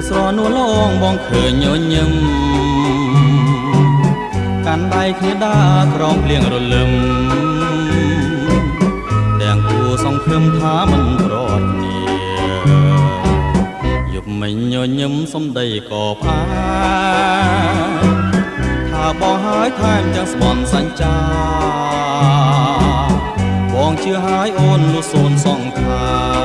ស្រនួលងបងឃើញញញឹមកាន់ដៃគ្នាដើរក្រោមភ្លៀងរលឹមទាំងគួសង្ឃឹមថាមិនប្រត់គ្នាយប់មិញញញឹមសំដីក៏ផ្អែថាបងហើយថែមទាំងស្បន់សញ្ចាបងជឿហើយអូនលុះសូនសងខា